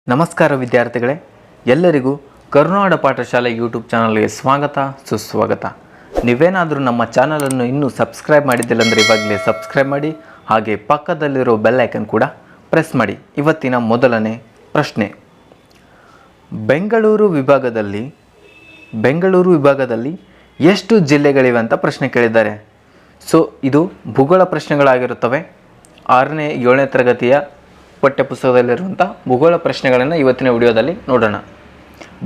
ನಮಸ್ಕಾರ ವಿದ್ಯಾರ್ಥಿಗಳೇ, ಎಲ್ಲರಿಗೂ ಕರುನಾಡ ಪಾಠಶಾಲೆ ಯೂಟ್ಯೂಬ್ ಚಾನಲ್ಗೆ ಸ್ವಾಗತ ಸುಸ್ವಾಗತ. ನೀವೇನಾದರೂ ನಮ್ಮ ಚಾನಲನ್ನು ಇನ್ನೂ ಸಬ್ಸ್ಕ್ರೈಬ್ ಮಾಡಿದ್ದಿಲ್ಲ ಅಂದರೆ ಇವಾಗಲೇ ಸಬ್ಸ್ಕ್ರೈಬ್ ಮಾಡಿ, ಹಾಗೆ ಪಕ್ಕದಲ್ಲಿರೋ ಬೆಲ್ ಐಕನ್ ಕೂಡ ಪ್ರೆಸ್ ಮಾಡಿ. ಇವತ್ತಿನ ಮೊದಲನೇ ಪ್ರಶ್ನೆ, ಬೆಂಗಳೂರು ವಿಭಾಗದಲ್ಲಿ ಎಷ್ಟು ಜಿಲ್ಲೆಗಳಿವೆ ಅಂತ ಪ್ರಶ್ನೆ ಕೇಳಿದ್ದಾರೆ. ಸೊ ಇದು ಭೂಗೋಳ ಪ್ರಶ್ನೆಗಳಾಗಿರುತ್ತವೆ. 6ನೇ 7ನೇ ತರಗತಿಯ ಪಠ್ಯಪುಸ್ತಕದಲ್ಲಿರುವಂಥ ಭೂಗೋಳ ಪ್ರಶ್ನೆಗಳನ್ನು ಇವತ್ತಿನ ವಿಡಿಯೋದಲ್ಲಿ ನೋಡೋಣ.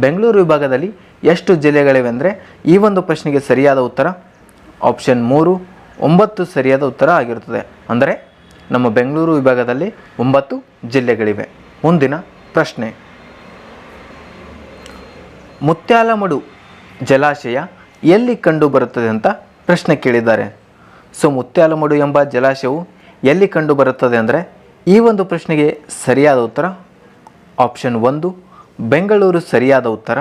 ಬೆಂಗಳೂರು ವಿಭಾಗದಲ್ಲಿ ಎಷ್ಟು ಜಿಲ್ಲೆಗಳಿವೆ ಅಂದರೆ ಈ ಒಂದು ಪ್ರಶ್ನೆಗೆ ಸರಿಯಾದ ಉತ್ತರ ಆಪ್ಷನ್ 3 9 ಸರಿಯಾದ ಉತ್ತರ ಆಗಿರುತ್ತದೆ. ಅಂದರೆ ನಮ್ಮ ಬೆಂಗಳೂರು ವಿಭಾಗದಲ್ಲಿ 9 ಜಿಲ್ಲೆಗಳಿವೆ. ಮುಂದಿನ ಪ್ರಶ್ನೆ, ಮುತ್ಯಾಲಮಡು ಜಲಾಶಯ ಎಲ್ಲಿ ಕಂಡು ಬರುತ್ತದೆ ಅಂತ ಪ್ರಶ್ನೆ ಕೇಳಿದ್ದಾರೆ. ಸೊ ಮುತ್ಯಾಲಮಡು ಎಂಬ ಜಲಾಶಯವು ಎಲ್ಲಿ ಕಂಡು ಬರುತ್ತದೆ ಅಂದರೆ ಈ ಒಂದು ಪ್ರಶ್ನೆಗೆ ಸರಿಯಾದ ಉತ್ತರ ಆಪ್ಷನ್ 1 ಬೆಂಗಳೂರು ಸರಿಯಾದ ಉತ್ತರ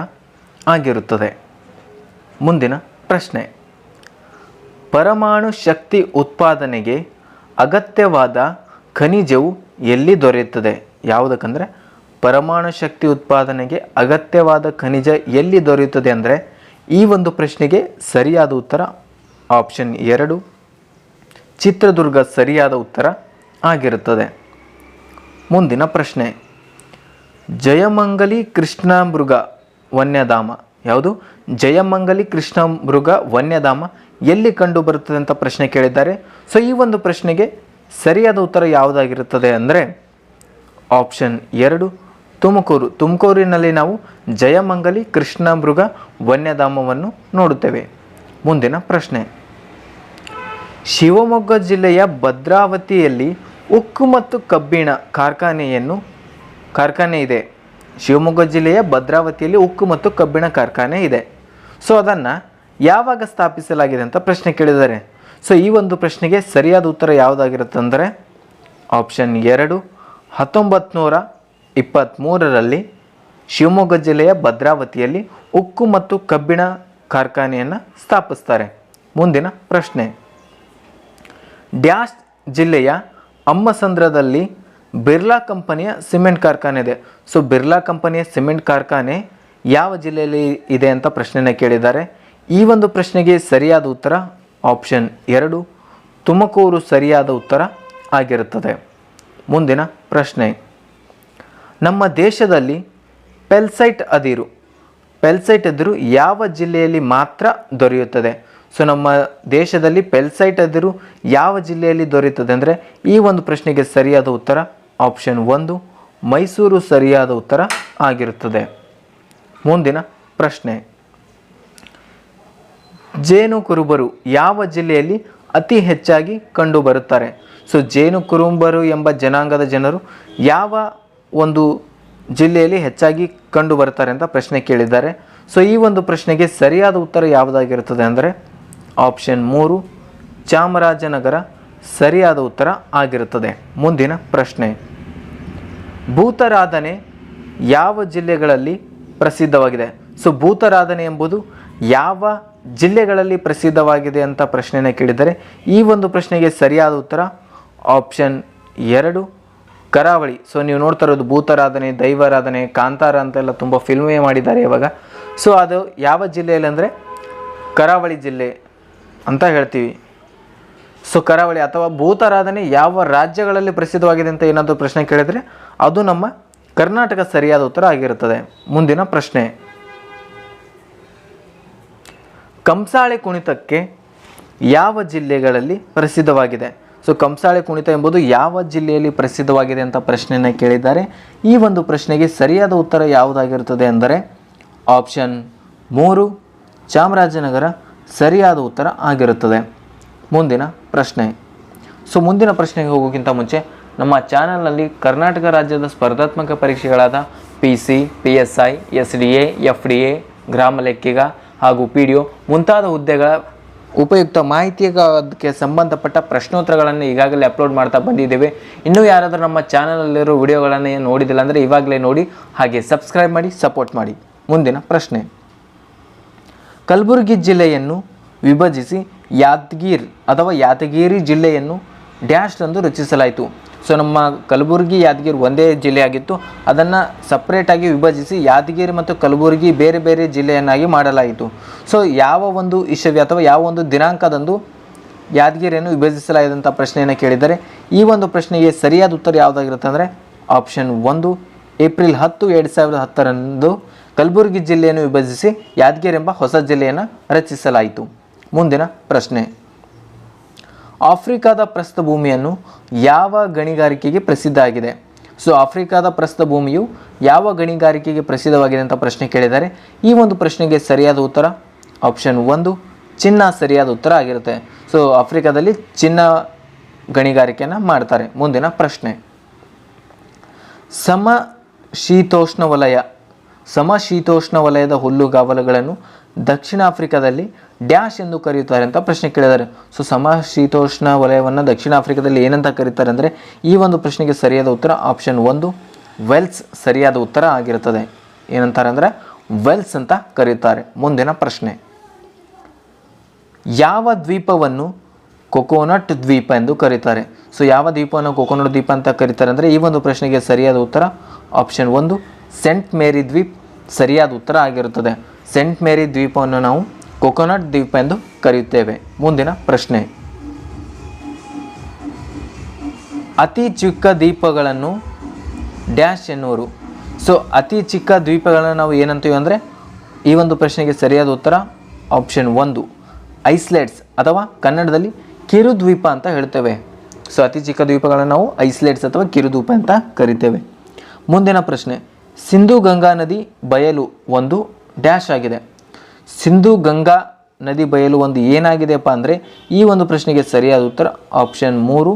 ಆಗಿರುತ್ತದೆ. ಮುಂದಿನ ಪ್ರಶ್ನೆ, ಪರಮಾಣು ಶಕ್ತಿ ಉತ್ಪಾದನೆಗೆ ಅಗತ್ಯವಾದ ಖನಿಜವು ಎಲ್ಲಿ ದೊರೆಯುತ್ತದೆ? ಯಾವುದಕ್ಕಂದರೆ ಪರಮಾಣು ಶಕ್ತಿ ಉತ್ಪಾದನೆಗೆ ಅಗತ್ಯವಾದ ಖನಿಜ ಎಲ್ಲಿ ದೊರೆಯುತ್ತದೆ ಅಂದರೆ ಈ ಒಂದು ಪ್ರಶ್ನೆಗೆ ಸರಿಯಾದ ಉತ್ತರ ಆಪ್ಷನ್ 2 ಚಿತ್ರದುರ್ಗ ಸರಿಯಾದ ಉತ್ತರ ಆಗಿರುತ್ತದೆ. ಮುಂದಿನ ಪ್ರಶ್ನೆ, ಜಯಮಂಗಲಿ ಕೃಷ್ಣಮೃಗ ವನ್ಯಧಾಮ ಯಾವುದು? ಜಯಮಂಗಲಿ ಕೃಷ್ಣಮೃಗ ವನ್ಯಧಾಮ ಎಲ್ಲಿ ಕಂಡು ಬರುತ್ತದೆ ಅಂತ ಪ್ರಶ್ನೆ ಕೇಳಿದ್ದಾರೆ. ಸೊ ಈ ಒಂದು ಪ್ರಶ್ನೆಗೆ ಸರಿಯಾದ ಉತ್ತರ ಯಾವುದಾಗಿರುತ್ತದೆ ಅಂದರೆ ಆಪ್ಷನ್ 2 ತುಮಕೂರಿನಲ್ಲಿ ನಾವು ಜಯಮಂಗಲಿ ಕೃಷ್ಣಮೃಗ ವನ್ಯಧಾಮವನ್ನು ನೋಡುತ್ತೇವೆ. ಮುಂದಿನ ಪ್ರಶ್ನೆ, ಶಿವಮೊಗ್ಗ ಜಿಲ್ಲೆಯ ಭದ್ರಾವತಿಯಲ್ಲಿ ಉಕ್ಕು ಮತ್ತು ಕಬ್ಬಿಣ ಕಾರ್ಖಾನೆ ಇದೆ. ಶಿವಮೊಗ್ಗ ಜಿಲ್ಲೆಯ ಭದ್ರಾವತಿಯಲ್ಲಿ ಉಕ್ಕು ಮತ್ತು ಕಬ್ಬಿಣ ಕಾರ್ಖಾನೆ ಇದೆ. ಸೊ ಅದನ್ನು ಯಾವಾಗ ಸ್ಥಾಪಿಸಲಾಗಿದೆ ಅಂತ ಪ್ರಶ್ನೆ ಕೇಳಿದ್ದಾರೆ. ಸೊ ಈ ಒಂದು ಪ್ರಶ್ನೆಗೆ ಸರಿಯಾದ ಉತ್ತರ ಯಾವುದಾಗಿರುತ್ತೆ ಅಂದರೆ ಆಪ್ಷನ್ 2 1923ರಲ್ಲಿ ಶಿವಮೊಗ್ಗ ಜಿಲ್ಲೆಯ ಭದ್ರಾವತಿಯಲ್ಲಿ ಉಕ್ಕು ಮತ್ತು ಕಬ್ಬಿಣ ಕಾರ್ಖಾನೆಯನ್ನು ಸ್ಥಾಪಿಸ್ತಾರೆ. ಮುಂದಿನ ಪ್ರಶ್ನೆ, ಡ್ಯಾಶ್ ಜಿಲ್ಲೆಯ ಅಮ್ಮಸಂದ್ರದಲ್ಲಿ ಬಿರ್ಲಾ ಕಂಪನಿಯ ಸಿಮೆಂಟ್ ಕಾರ್ಖಾನೆ ಇದೆ. ಸೊ ಬಿರ್ಲಾ ಕಂಪನಿಯ ಸಿಮೆಂಟ್ ಕಾರ್ಖಾನೆ ಯಾವ ಜಿಲ್ಲೆಯಲ್ಲಿ ಇದೆ ಅಂತ ಪ್ರಶ್ನೆನ ಕೇಳಿದ್ದಾರೆ. ಈ ಒಂದು ಪ್ರಶ್ನೆಗೆ ಸರಿಯಾದ ಉತ್ತರ ಆಪ್ಷನ್ 2 ತುಮಕೂರು ಸರಿಯಾದ ಉತ್ತರ ಆಗಿರುತ್ತದೆ. ಮುಂದಿನ ಪ್ರಶ್ನೆ, ನಮ್ಮ ದೇಶದಲ್ಲಿ ಪೆಲ್ಸೈಟ್ ಅದಿರು ಯಾವ ಜಿಲ್ಲೆಯಲ್ಲಿ ಮಾತ್ರ ದೊರೆಯುತ್ತದೆ? ಸೊ ನಮ್ಮ ದೇಶದಲ್ಲಿ ಪೆಲ್ಸೈಟ್ ಅದಿರು ಯಾವ ಜಿಲ್ಲೆಯಲ್ಲಿ ದೊರೆಯುತ್ತದೆ ಅಂದರೆ ಈ ಒಂದು ಪ್ರಶ್ನೆಗೆ ಸರಿಯಾದ ಉತ್ತರ ಆಪ್ಷನ್ 1 ಮೈಸೂರು ಸರಿಯಾದ ಉತ್ತರ ಆಗಿರುತ್ತದೆ. ಮುಂದಿನ ಪ್ರಶ್ನೆ, ಜೇನು ಕುರುಬರು ಯಾವ ಜಿಲ್ಲೆಯಲ್ಲಿ ಅತಿ ಹೆಚ್ಚಾಗಿ ಕಂಡುಬರುತ್ತಾರೆ? ಸೊ ಜೇನು ಕುರುಬರು ಎಂಬ ಜನಾಂಗದ ಜನರು ಯಾವ ಒಂದು ಜಿಲ್ಲೆಯಲ್ಲಿ ಹೆಚ್ಚಾಗಿ ಕಂಡು ಬರ್ತಾರೆ ಅಂತ ಪ್ರಶ್ನೆ ಕೇಳಿದ್ದಾರೆ. ಸೊ ಈ ಒಂದು ಪ್ರಶ್ನೆಗೆ ಸರಿಯಾದ ಉತ್ತರ ಯಾವುದಾಗಿರುತ್ತದೆ ಅಂದರೆ ಆಪ್ಷನ್ 3 ಚಾಮರಾಜನಗರ ಸರಿಯಾದ ಉತ್ತರ ಆಗಿರುತ್ತದೆ. ಮುಂದಿನ ಪ್ರಶ್ನೆ, ಭೂತಾರಾಧನೆ ಯಾವ ಜಿಲ್ಲೆಗಳಲ್ಲಿ ಪ್ರಸಿದ್ಧವಾಗಿದೆ? ಸೊ ಭೂತಾರಾಧನೆ ಎಂಬುದು ಯಾವ ಜಿಲ್ಲೆಗಳಲ್ಲಿ ಪ್ರಸಿದ್ಧವಾಗಿದೆ ಅಂತ ಪ್ರಶ್ನೆನ ಕೇಳಿದರೆ ಈ ಒಂದು ಪ್ರಶ್ನೆಗೆ ಸರಿಯಾದ ಉತ್ತರ ಆಪ್ಷನ್ 2 ಕರಾವಳಿ. ಸೊ ನೀವು ನೋಡ್ತಾ ಇರೋದು ಭೂತಾರಾಧನೆ, ದೈವಾರಾಧನೆ, ಕಾಂತಾರ ಅಂತೆಲ್ಲ ತುಂಬ ಫಿಲ್ಮೇ ಮಾಡಿದ್ದಾರೆ ಇವಾಗ. ಸೊ ಅದು ಯಾವ ಜಿಲ್ಲೆಯಲ್ಲಿ ಅಂದರೆ ಕರಾವಳಿ ಜಿಲ್ಲೆ ಅಂತ ಹೇಳ್ತೀವಿ. ಸೊ ಕರಾವಳಿ ಅಥವಾ ಭೂತಾರಾಧನೆ ಯಾವ ರಾಜ್ಯಗಳಲ್ಲಿ ಪ್ರಸಿದ್ಧವಾಗಿದೆ ಅಂತ ಏನಾದರೂ ಪ್ರಶ್ನೆ ಕೇಳಿದರೆ ಅದು ನಮ್ಮ ಕರ್ನಾಟಕ ಸರಿಯಾದ ಉತ್ತರ ಆಗಿರುತ್ತದೆ. ಮುಂದಿನ ಪ್ರಶ್ನೆ, ಕಂಸಾಳೆ ಕುಣಿತಕ್ಕೆ ಯಾವ ಜಿಲ್ಲೆಗಳಲ್ಲಿ ಪ್ರಸಿದ್ಧವಾಗಿದೆ? ಸೊ ಕಂಸಾಳೆ ಕುಣಿತ ಎಂಬುದು ಯಾವ ಜಿಲ್ಲೆಯಲ್ಲಿ ಪ್ರಸಿದ್ಧವಾಗಿದೆ ಅಂತ ಪ್ರಶ್ನೆಯನ್ನು ಕೇಳಿದ್ದಾರೆ. ಈ ಒಂದು ಪ್ರಶ್ನೆಗೆ ಸರಿಯಾದ ಉತ್ತರ ಯಾವುದಾಗಿರುತ್ತದೆ ಅಂದರೆ ಆಪ್ಷನ್ 3 ಚಾಮರಾಜನಗರ ಸರಿಯಾದ ಉತ್ತರ ಆಗಿರುತ್ತದೆ. ಮುಂದಿನ ಪ್ರಶ್ನೆ, ಸೊ ಮುಂದಿನ ಪ್ರಶ್ನೆಗೆ ಹೋಗೋಕ್ಕಿಂತ ಮುಂಚೆ ನಮ್ಮ ಚಾನಲ್ನಲ್ಲಿ ಕರ್ನಾಟಕ ರಾಜ್ಯದ ಸ್ಪರ್ಧಾತ್ಮಕ ಪರೀಕ್ಷೆಗಳಾದ PC, PSI, SDA, FDA, ಗ್ರಾಮ ಲೆಕ್ಕಿಗ ಹಾಗೂ PDO ಮುಂತಾದ ಹುದ್ದೆಗಳ ಉಪಯುಕ್ತ ಮಾಹಿತಿಗೆ ಸಂಬಂಧಪಟ್ಟ ಪ್ರಶ್ನೋತ್ತರಗಳನ್ನು ಈಗಾಗಲೇ ಅಪ್ಲೋಡ್ ಮಾಡ್ತಾ ಬಂದಿದ್ದೇವೆ. ಇನ್ನೂ ಯಾರಾದರೂ ನಮ್ಮ ಚಾನಲಲ್ಲಿರೋ ವಿಡಿಯೋಗಳನ್ನು ನೋಡಿದಿಲ್ಲ ಅಂದರೆ ಇವಾಗಲೇ ನೋಡಿ, ಹಾಗೆ ಸಬ್ಸ್ಕ್ರೈಬ್ ಮಾಡಿ, ಸಪೋರ್ಟ್ ಮಾಡಿ. ಮುಂದಿನ ಪ್ರಶ್ನೆ, ಕಲಬುರಗಿ ಜಿಲ್ಲೆಯನ್ನು ವಿಭಜಿಸಿ ಯಾದಗಿರಿ ಜಿಲ್ಲೆಯನ್ನು ಡ್ಯಾಶ್ ರಂದು ರಚಿಸಲಾಯಿತು. ಸೊ ನಮ್ಮ ಕಲಬುರಗಿ ಯಾದಗಿರಿ ಒಂದೇ ಜಿಲ್ಲೆಯಾಗಿತ್ತು, ಅದನ್ನು ಸಪ್ರೇಟಾಗಿ ವಿಭಜಿಸಿ ಯಾದಗಿರಿ ಮತ್ತು ಕಲಬುರಗಿ ಬೇರೆ ಬೇರೆ ಜಿಲ್ಲೆಯನ್ನಾಗಿ ಮಾಡಲಾಯಿತು. ಸೊ ಯಾವ ಒಂದು ಇಸವಿ ಅಥವಾ ಯಾವ ಒಂದು ದಿನಾಂಕದಂದು ಯಾದಗಿರಿಯನ್ನು ವಿಭಜಿಸಲಾಯಿದಂಥ ಪ್ರಶ್ನೆಯನ್ನು ಕೇಳಿದರೆ ಈ ಒಂದು ಪ್ರಶ್ನೆಗೆ ಸರಿಯಾದ ಉತ್ತರ ಯಾವುದಾಗಿರುತ್ತೆ ಅಂದರೆ ಆಪ್ಷನ್ 1 ಏಪ್ರಿಲ್ 10, 2010ರಂದು ಕಲಬುರಗಿ ಜಿಲ್ಲೆಯನ್ನು ವಿಭಜಿಸಿ ಯಾದಗಿರಿ ಎಂಬ ಹೊಸ ಜಿಲ್ಲೆಯನ್ನು ರಚಿಸಲಾಯಿತು. ಮುಂದಿನ ಪ್ರಶ್ನೆ, ಆಫ್ರಿಕಾದ ಪ್ರಸ್ಥಭೂಮಿಯನ್ನು ಯಾವ ಗಣಿಗಾರಿಕೆಗೆ ಪ್ರಸಿದ್ಧ ಆಗಿದೆ? ಸೊ ಆಫ್ರಿಕಾದ ಪ್ರಸ್ಥಭೂಮಿಯು ಯಾವ ಗಣಿಗಾರಿಕೆಗೆ ಪ್ರಸಿದ್ಧವಾಗಿದೆ ಅಂತ ಪ್ರಶ್ನೆ ಕೇಳಿದ್ದಾರೆ. ಈ ಒಂದು ಪ್ರಶ್ನೆಗೆ ಸರಿಯಾದ ಉತ್ತರ ಆಪ್ಷನ್ 1 ಚಿನ್ನ ಸರಿಯಾದ ಉತ್ತರ ಆಗಿರುತ್ತೆ. ಸೊ ಆಫ್ರಿಕಾದಲ್ಲಿ ಚಿನ್ನ ಗಣಿಗಾರಿಕೆಯನ್ನು ಮಾಡ್ತಾರೆ. ಮುಂದಿನ ಪ್ರಶ್ನೆ, ಸಮಶೀತೋಷ್ಣ ವಲಯದ ಹುಲ್ಲುಗಾವಲುಗಳನ್ನು ದಕ್ಷಿಣ ಆಫ್ರಿಕಾದಲ್ಲಿ ಡ್ಯಾಶ್ ಎಂದು ಕರೆಯುತ್ತಾರೆ ಅಂತ ಪ್ರಶ್ನೆ ಕೇಳಿದ್ದಾರೆ. ಸೊ ಸಮಶೀತೋಷ್ಣ ವಲಯವನ್ನು ದಕ್ಷಿಣ ಆಫ್ರಿಕಾದಲ್ಲಿ ಏನಂತ ಕರೀತಾರೆ ಅಂದರೆ ಈ ಒಂದು ಪ್ರಶ್ನೆಗೆ ಸರಿಯಾದ ಉತ್ತರ ಆಪ್ಷನ್ 1 ವೆಲ್ಸ್ ಸರಿಯಾದ ಉತ್ತರ ಆಗಿರುತ್ತದೆ. ಏನಂತಾರೆ ಅಂದರೆ ವೆಲ್ಸ್ ಅಂತ ಕರೀತಾರೆ. ಮುಂದಿನ ಪ್ರಶ್ನೆ, ಯಾವ ದ್ವೀಪವನ್ನು ಕೊಕೊನಟ್ ದ್ವೀಪ ಎಂದು ಕರೀತಾರೆ? ಸೊ ಯಾವ ದ್ವೀಪವನ್ನು ಕೊಕೊನಟ್ ದ್ವೀಪ ಅಂತ ಕರೀತಾರೆ ಅಂದರೆ ಈ ಒಂದು ಪ್ರಶ್ನೆಗೆ ಸರಿಯಾದ ಉತ್ತರ ಆಪ್ಷನ್ 1 ಸೆಂಟ್ ಮೇರಿ ದ್ವೀಪ್ ಸರಿಯಾದ ಉತ್ತರ ಆಗಿರುತ್ತದೆ. ಸೆಂಟ್ ಮೇರಿ ದ್ವೀಪವನ್ನು ನಾವು ಕೊಕೊನಟ್ ದ್ವೀಪ ಎಂದು ಕರೆಯುತ್ತೇವೆ. ಮುಂದಿನ ಪ್ರಶ್ನೆ, ಅತಿ ಚಿಕ್ಕ ದ್ವೀಪಗಳನ್ನು ಡ್ಯಾಶ್ ಎನ್ನುವರು. ಸೊ ಅತಿ ಚಿಕ್ಕ ದ್ವೀಪಗಳನ್ನು ನಾವು ಏನಂತೀವಿ ಅಂದರೆ ಈ ಒಂದು ಪ್ರಶ್ನೆಗೆ ಸರಿಯಾದ ಉತ್ತರ ಆಪ್ಷನ್ 1 ಐಸ್ಲೆಟ್ಸ್ ಅಥವಾ ಕನ್ನಡದಲ್ಲಿ ಕಿರುದ್ವೀಪ ಅಂತ ಹೇಳ್ತೇವೆ. ಸೊ ಅತಿ ಚಿಕ್ಕ ದ್ವೀಪಗಳನ್ನು ನಾವು ಐಸ್ಲೆಟ್ಸ್ ಅಥವಾ ಕಿರುದ್ವೀಪ ಅಂತ ಕರಿತೇವೆ. ಮುಂದಿನ ಪ್ರಶ್ನೆ, ಸಿಂಧೂ ಗಂಗಾ ನದಿ ಬಯಲು ಒಂದು ಡ್ಯಾಶ್ ಆಗಿದೆ. ಸಿಂಧೂ ಗಂಗಾ ನದಿ ಬಯಲು ಒಂದು ಏನಾಗಿದೆಯಪ್ಪ ಅಂದರೆ ಈ ಒಂದು ಪ್ರಶ್ನೆಗೆ ಸರಿಯಾದ ಉತ್ತರ ಆಪ್ಷನ್ 3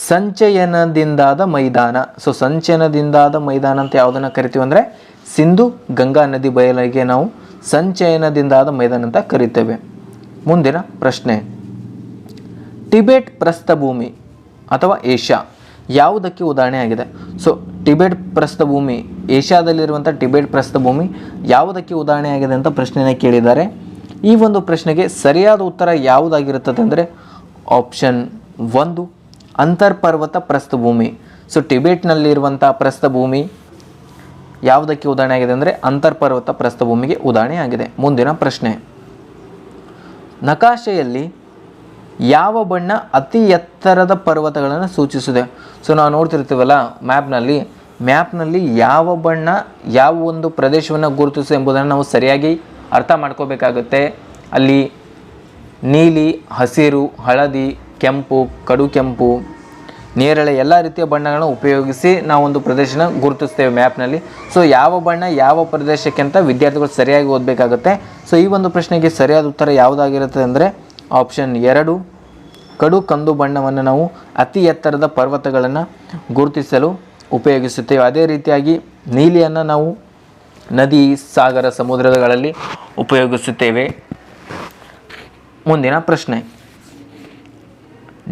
ಸಂಚಯನದಿಂದಾದ ಮೈದಾನ. ಸೊ ಸಂಚಯನದಿಂದಾದ ಮೈದಾನ ಅಂತ ಯಾವುದನ್ನು ಕರಿತೀವಿ ಅಂದರೆ ಸಿಂಧೂ ಗಂಗಾ ನದಿ ಬಯಲಿಗೆ ನಾವು ಸಂಚಯನದಿಂದಾದ ಮೈದಾನ ಅಂತ ಕರಿತೇವೆ. ಮುಂದಿನ ಪ್ರಶ್ನೆ, ಟಿಬೆಟ್ ಪ್ರಸ್ಥಭೂಮಿ ಅಥವಾ ಏಷ್ಯಾ ಯಾವುದಕ್ಕೆ ಉದಾಹರಣೆ ಆಗಿದೆ? ಸೊ ಟಿಬೆಟ್ ಪ್ರಸ್ಥಭೂಮಿ ಏಷ್ಯಾದಲ್ಲಿರುವಂಥ ಟಿಬೆಟ್ ಪ್ರಸ್ಥಭೂಮಿ ಯಾವುದಕ್ಕೆ ಉದಾಹರಣೆ ಆಗಿದೆ ಅಂತ ಪ್ರಶ್ನೆಯನ್ನು ಕೇಳಿದ್ದಾರೆ. ಈ ಒಂದು ಪ್ರಶ್ನೆಗೆ ಸರಿಯಾದ ಉತ್ತರ ಯಾವುದಾಗಿರುತ್ತದೆ ಅಂದರೆ ಆಪ್ಷನ್ 1 ಅಂತರ್ಪರ್ವತ ಪ್ರಸ್ಥಭೂಮಿ. ಸೊ ಟಿಬೆಟ್ನಲ್ಲಿರುವಂಥ ಪ್ರಸ್ಥಭೂಮಿ ಯಾವುದಕ್ಕೆ ಉದಾಹರಣೆ ಆಗಿದೆ ಅಂದರೆ ಅಂತರ್ಪರ್ವತ ಪ್ರಸ್ಥಭೂಮಿಗೆ ಉದಾಹರಣೆ ಆಗಿದೆ. ಮುಂದಿನ ಪ್ರಶ್ನೆ, ನಕಾಶೆಯಲ್ಲಿ ಯಾವ ಬಣ್ಣ ಅತಿ ಎತ್ತರದ ಪರ್ವತಗಳನ್ನು ಸೂಚಿಸಿದೆ? ಸೊ ನಾವು ನೋಡ್ತಿರ್ತೀವಲ್ಲ ಮ್ಯಾಪ್ನಲ್ಲಿ ಯಾವ ಬಣ್ಣ ಯಾವ ಒಂದು ಪ್ರದೇಶವನ್ನು ಗುರುತಿಸುತ್ತೆ ಎಂಬುದನ್ನು ನಾವು ಸರಿಯಾಗಿ ಅರ್ಥ ಮಾಡ್ಕೋಬೇಕಾಗುತ್ತೆ. ಅಲ್ಲಿ ನೀಲಿ, ಹಸಿರು, ಹಳದಿ, ಕೆಂಪು, ಕಡು ಕೆಂಪು, ನೇರಳೆ ಎಲ್ಲ ರೀತಿಯ ಬಣ್ಣಗಳನ್ನು ಉಪಯೋಗಿಸಿ ನಾವೊಂದು ಪ್ರದೇಶನ ಗುರುತಿಸ್ತೇವೆ ಮ್ಯಾಪ್ನಲ್ಲಿ. ಸೊ ಯಾವ ಬಣ್ಣ ಯಾವ ಪ್ರದೇಶಕ್ಕೆ ಅಂತ ವಿದ್ಯಾರ್ಥಿಗಳು ಸರಿಯಾಗಿ ಓದಬೇಕಾಗುತ್ತೆ. ಸೊ ಈ ಒಂದು ಪ್ರಶ್ನೆಗೆ ಸರಿಯಾದ ಉತ್ತರ ಯಾವುದಾಗಿರುತ್ತೆ ಅಂದರೆ ಆಪ್ಷನ್ 2 ಕಡು ಕಂದು ಬಣ್ಣವನ್ನು ನಾವು ಅತಿ ಎತ್ತರದ ಪರ್ವತಗಳನ್ನು ಗುರುತಿಸಲು ಉಪಯೋಗಿಸುತ್ತೇವೆ. ಅದೇ ರೀತಿಯಾಗಿ ನೀಲಿಯನ್ನು ನಾವು ನದಿ, ಸಾಗರ, ಸಮುದ್ರಗಳಲ್ಲಿ ಉಪಯೋಗಿಸುತ್ತೇವೆ. ಮುಂದಿನ ಪ್ರಶ್ನೆ,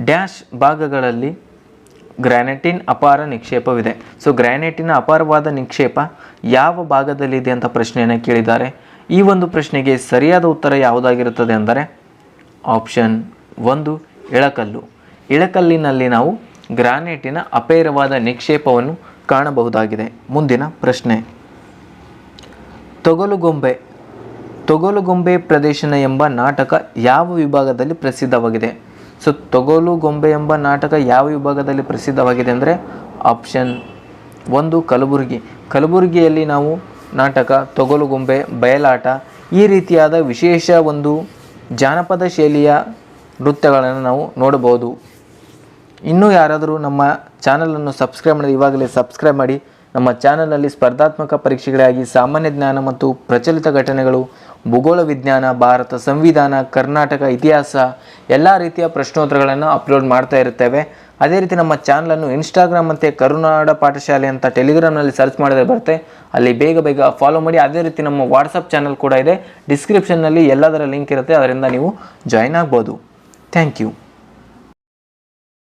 ಡ್ಯಾಶ್ ಭಾಗಗಳಲ್ಲಿ ಗ್ರಾನೈಟಿನ ಅಪಾರ ನಿಕ್ಷೇಪವಿದೆ. ಸೊ ಗ್ರಾನೈಟಿನ ಅಪಾರವಾದ ನಿಕ್ಷೇಪ ಯಾವ ಭಾಗದಲ್ಲಿದೆ ಅಂತ ಪ್ರಶ್ನೆಯನ್ನು ಕೇಳಿದ್ದಾರೆ. ಈ ಒಂದು ಪ್ರಶ್ನೆಗೆ ಸರಿಯಾದ ಉತ್ತರ ಯಾವುದಾಗಿರುತ್ತದೆ ಅಂದರೆ ಆಪ್ಷನ್ 1 ಇಳಕಲ್ಲು. ಇಳಕಲ್ಲಿನಲ್ಲಿ ನಾವು ಗ್ರಾನೈಟಿನ ಅಪಾರವಾದ ನಿಕ್ಷೇಪವನ್ನು ಕಾಣಬಹುದಾಗಿದೆ. ಮುಂದಿನ ಪ್ರಶ್ನೆ, ತೊಗಲುಗೊಂಬೆ ಪ್ರದರ್ಶನ ಎಂಬ ನಾಟಕ ಯಾವ ವಿಭಾಗದಲ್ಲಿ ಪ್ರಸಿದ್ಧವಾಗಿದೆ? ಸೊ ತೊಗಲುಗೊಂಬೆ ಎಂಬ ನಾಟಕ ಯಾವ ವಿಭಾಗದಲ್ಲಿ ಪ್ರಸಿದ್ಧವಾಗಿದೆ ಅಂದರೆ ಆಪ್ಷನ್ 1 ಕಲಬುರಗಿಯಲ್ಲಿ ನಾವು ನಾಟಕ, ತೊಗಲುಗೊಂಬೆ, ಬಯಲಾಟ ಈ ರೀತಿಯಾದ ವಿಶೇಷ ಒಂದು ಜಾನಪದ ಶೈಲಿಯ ನೃತ್ಯಗಳನ್ನು ನಾವು ನೋಡಬಹುದು. ಇನ್ನೂ ಯಾರಾದರೂ ನಮ್ಮ ಚಾನಲನ್ನು ಸಬ್ಸ್ಕ್ರೈಬ್ ಮಾಡಿ ಇವಾಗಲೇ ಸಬ್ಸ್ಕ್ರೈಬ್ ಮಾಡಿ. ನಮ್ಮ ಚಾನಲಲ್ಲಿ ಸ್ಪರ್ಧಾತ್ಮಕ ಪರೀಕ್ಷೆಗಳಾಗಿ ಸಾಮಾನ್ಯ ಜ್ಞಾನ ಮತ್ತು ಪ್ರಚಲಿತ ಘಟನೆಗಳು, ಭೂಗೋಳ ವಿಜ್ಞಾನ, ಭಾರತ ಸಂವಿಧಾನ, ಕರ್ನಾಟಕ ಇತಿಹಾಸ ಎಲ್ಲ ರೀತಿಯ ಪ್ರಶ್ನೋತ್ತರಗಳನ್ನು ಅಪ್ಲೋಡ್ ಮಾಡ್ತಾ ಇರ್ತೇವೆ. ಅದೇ ರೀತಿ ನಮ್ಮ ಚಾನಲನ್ನು ಇನ್ಸ್ಟಾಗ್ರಾಮ್ ಮತ್ತು ಕರುನಾಡ ಪಾಠಶಾಲೆ ಅಂತ ಟೆಲಿಗ್ರಾಮ್ನಲ್ಲಿ ಸರ್ಚ್ ಮಾಡಿದ್ರೆ ಬರುತ್ತೆ, ಅಲ್ಲಿ ಬೇಗ ಫಾಲೋ ಮಾಡಿ. ಅದೇ ರೀತಿ ನಮ್ಮ ವಾಟ್ಸಪ್ ಚಾನಲ್ ಕೂಡ ಇದೆ, ಡಿಸ್ಕ್ರಿಪ್ಷನ್ನಲ್ಲಿ ಎಲ್ಲದರ ಲಿಂಕ್ ಇರುತ್ತೆ, ಅದರಿಂದ ನೀವು ಜಾಯಿನ್ ಆಗ್ಬೋದು. Thank you.